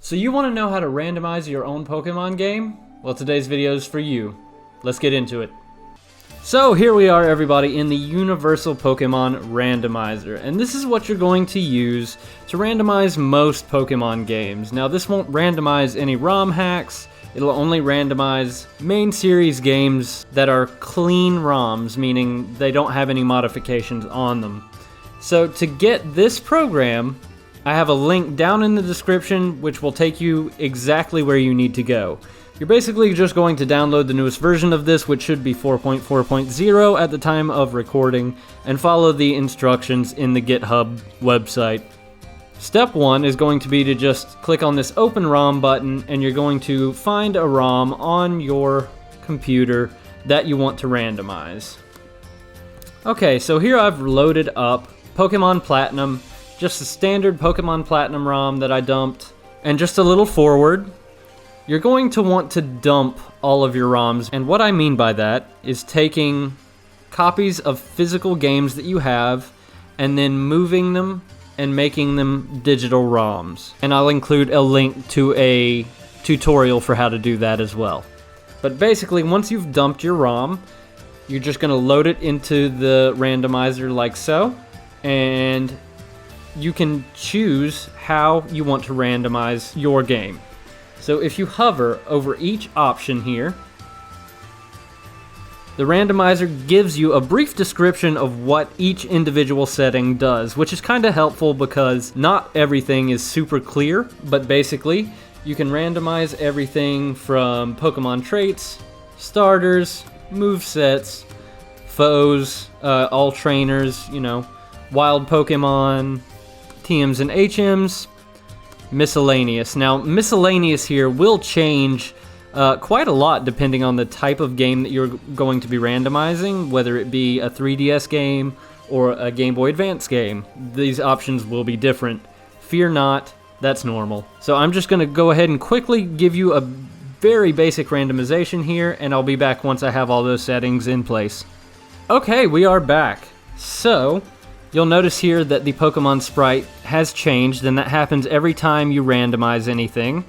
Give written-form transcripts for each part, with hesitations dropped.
So you want to know how to randomize your own Pokemon game? Well, today's video is for you. Let's get into it. So here we are, everybody, in the Universal Pokemon Randomizer, and this is what you're going to use to randomize most Pokemon games. Now, this won't randomize any ROM hacks. It'll only randomize main series games that are clean ROMs, meaning they don't have any modifications on them. So to get this program, I have a link down in the description which will take you exactly where you need to go. You're basically just going to download the newest version of this, which should be 4.4.0 at the time of recording, and follow the instructions in the GitHub website. Step 1 is going to be to just click on this Open ROM button, and you're going to find a ROM on your computer that you want to randomize. Okay, so here I've loaded up Pokemon Platinum, just a standard Pokemon Platinum ROM that I dumped, and just a little forward. You're going to want to dump all of your ROMs, and what I mean by that is taking copies of physical games that you have and then moving them and making them digital ROMs. And I'll include a link to a tutorial for how to do that as well. But basically, once you've dumped your ROM, you're just going to load it into the randomizer like so, and you can choose how you want to randomize your game. So if you hover over each option here, the randomizer gives you a brief description of what each individual setting does, which is kind of helpful because not everything is super clear, but basically you can randomize everything from Pokemon traits, starters, movesets, foes, all trainers, wild Pokemon, TMs and HMs, miscellaneous. Now, miscellaneous here will change quite a lot depending on the type of game that you're going to be randomizing, whether it be a 3DS game or a Game Boy Advance game. These options will be different. Fear not, that's normal. So I'm just going to go ahead and quickly give you a very basic randomization here, and I'll be back once I have all those settings in place. Okay, we are back. So you'll notice here that the Pokemon sprite has changed, and that happens every time you randomize anything.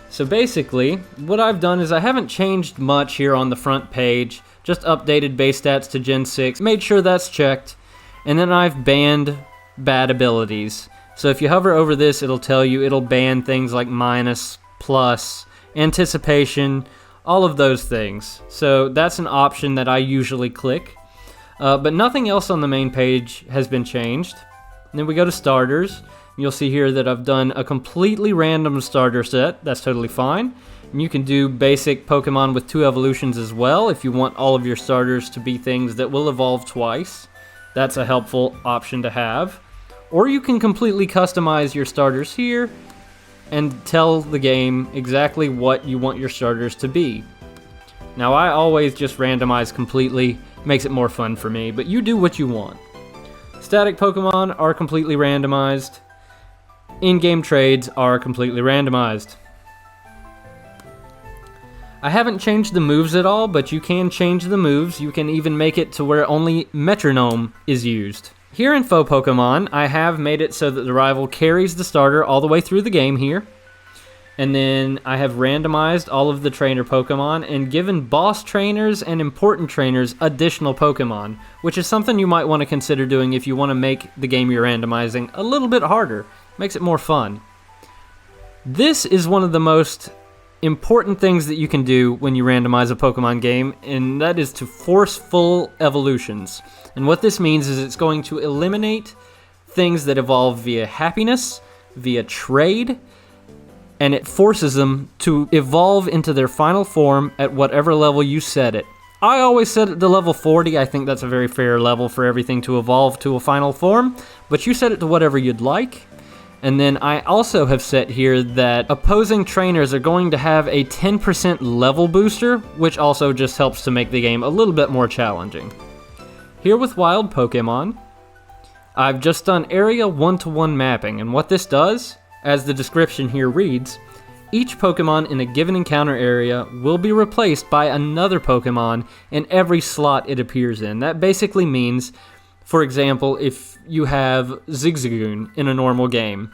So basically, what I've done is I haven't changed much here on the front page, just updated base stats to Gen 6, made sure that's checked, and then I've banned bad abilities. So if you hover over this, it'll tell you it'll ban things like minus, plus, anticipation, all of those things. So that's an option that I usually click. But nothing else on the main page has been changed. And then we go to starters. You'll see here that I've done a completely random starter set. That's totally fine. And you can do basic Pokemon with 2 evolutions as well if you want all of your starters to be things that will evolve twice. That's a helpful option to have. Or you can completely customize your starters here and tell the game exactly what you want your starters to be. Now, I always just randomize completely. Makes it more fun for me, but you do what you want. Static Pokemon are completely randomized. In-game trades are completely randomized. I haven't changed the moves at all, but you can change the moves. You can even make it to where only Metronome is used. Here in Faux Pokemon, I have made it so that the rival carries the starter all the way through the game here. And then I have randomized all of the trainer Pokemon and given boss trainers and important trainers additional Pokemon, which is something you might want to consider doing if you want to make the game you're randomizing a little bit harder. Makes it more fun. This is one of the most important things that you can do when you randomize a Pokemon game, and that is to force full evolutions. And what this means is it's going to eliminate things that evolve via happiness, via trade, and it forces them to evolve into their final form at whatever level you set it. I always set it to level 40. I think that's a very fair level for everything to evolve to a final form, but you set it to whatever you'd like. And then I also have set here that opposing trainers are going to have a 10% level booster, which also just helps to make the game a little bit more challenging. Here with Wild Pokemon, I've just done area 1-to-1 mapping, and what this does, as the description here reads, each Pokemon in a given encounter area will be replaced by another Pokemon in every slot it appears in. That basically means, for example, if you have Zigzagoon in a normal game,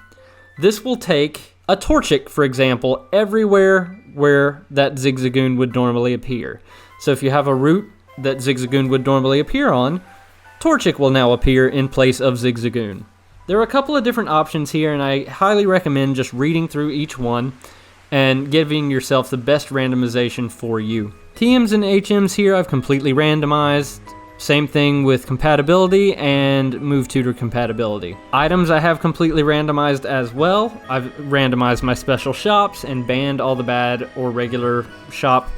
this will take a Torchic, for example, everywhere where that Zigzagoon would normally appear. So if you have a route that Zigzagoon would normally appear on, Torchic will now appear in place of Zigzagoon. There are a couple of different options here, and I highly recommend just reading through each one and giving yourself the best randomization for you. TMs and HMs here I've completely randomized. Same thing with compatibility and move tutor compatibility. Items I have completely randomized as well. I've randomized my special shops and banned all the bad or regular shop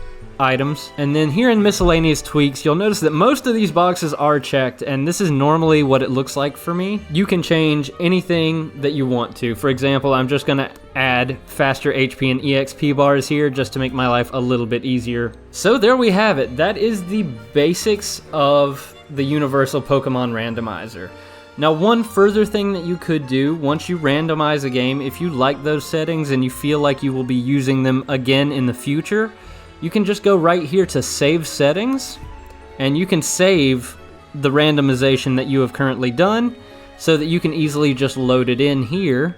items. And then here in miscellaneous tweaks, you'll notice that most of these boxes are checked, and this is normally what it looks like for me. You can change anything that you want to. For example, I'm just gonna add faster HP and EXP bars here just to make my life a little bit easier. So there we have it. That is the basics of the Universal Pokemon Randomizer. Now, one further thing that you could do once you randomize a game, if you like those settings and you feel like you will be using them again in the future, you can just go right here to Save Settings, and you can save the randomization that you have currently done so that you can easily just load it in here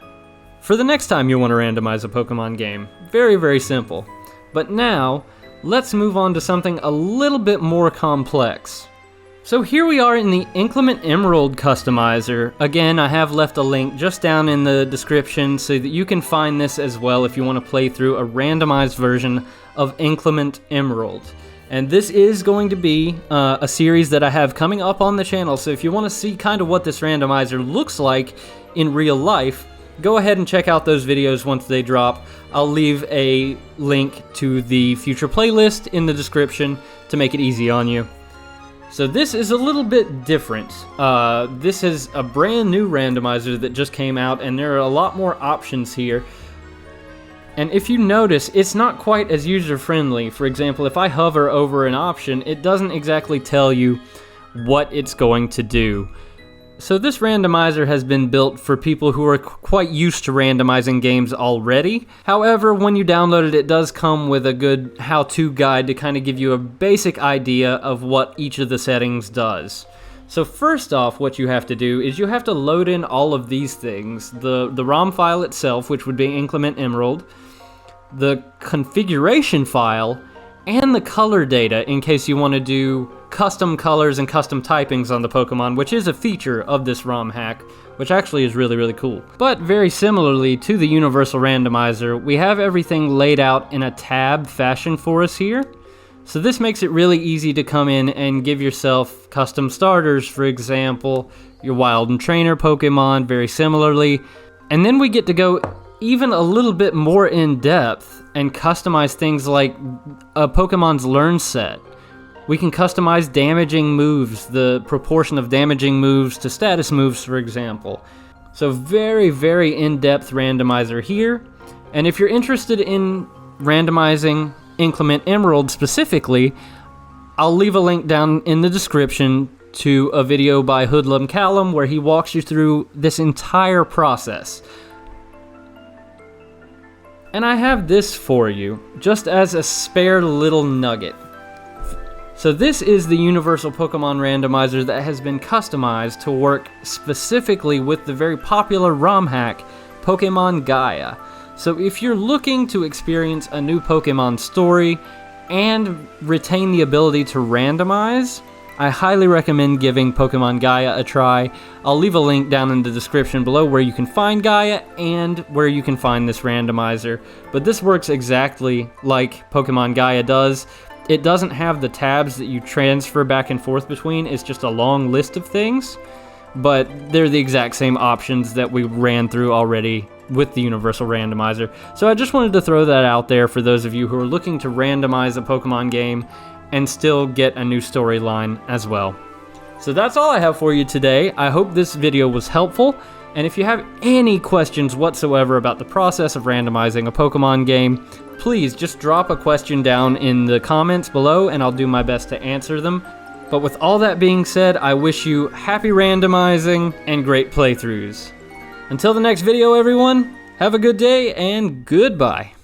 for the next time you want to randomize a Pokemon game. Very, very simple. But now, let's move on to something a little bit more complex. So here we are in the Inclement Emerald Customizer. Again, I have left a link just down in the description so that you can find this as well if you want to play through a randomized version of Inclement Emerald. And this is going to be a series that I have coming up on the channel, so if you want to see kind of what this randomizer looks like in real life, go ahead and check out those videos once they drop. I'll leave a link to the future playlist in the description to make it easy on you. So this is a little bit different. This is a brand new randomizer that just came out, and there are a lot more options here. And if you notice, it's not quite as user-friendly. For example, if I hover over an option, it doesn't exactly tell you what it's going to do. So this randomizer has been built for people who are quite used to randomizing games already. However, when you download it, it does come with a good how-to guide to kind of give you a basic idea of what each of the settings does. So first off, what you have to do is you have to load in all of these things. The ROM file itself, which would be Inclement Emerald, the configuration file, and the color data in case you want to do custom colors and custom typings on the Pokemon, which is a feature of this ROM hack, which actually is really, really cool. But very similarly to the Universal Randomizer, we have everything laid out in a tab fashion for us here. So this makes it really easy to come in and give yourself custom starters, for example, your Wild and Trainer Pokemon, very similarly. And then we get to go even a little bit more in depth and customize things like a Pokemon's Learn set. We can customize damaging moves, the proportion of damaging moves to status moves, for example. So very, very in-depth randomizer here. And if you're interested in randomizing Inclement Emerald specifically, I'll leave a link down in the description to a video by Hoodlum Callum where he walks you through this entire process. And I have this for you, just as a spare little nugget. So this is the Universal Pokemon Randomizer that has been customized to work specifically with the very popular ROM hack, Pokemon Gaia. So if you're looking to experience a new Pokemon story and retain the ability to randomize, I highly recommend giving Pokemon Gaia a try. I'll leave a link down in the description below where you can find Gaia and where you can find this randomizer. But this works exactly like Pokemon Gaia does. It doesn't have the tabs that you transfer back and forth between. It's just a long list of things. But they're the exact same options that we ran through already with the Universal Randomizer. So I just wanted to throw that out there for those of you who are looking to randomize a Pokemon game and still get a new storyline as well. So that's all I have for you today. I hope this video was helpful, and if you have any questions whatsoever about the process of randomizing a Pokemon game, please just drop a question down in the comments below and I'll do my best to answer them. But with all that being said, I wish you happy randomizing and great playthroughs. Until the next video, everyone, have a good day and goodbye.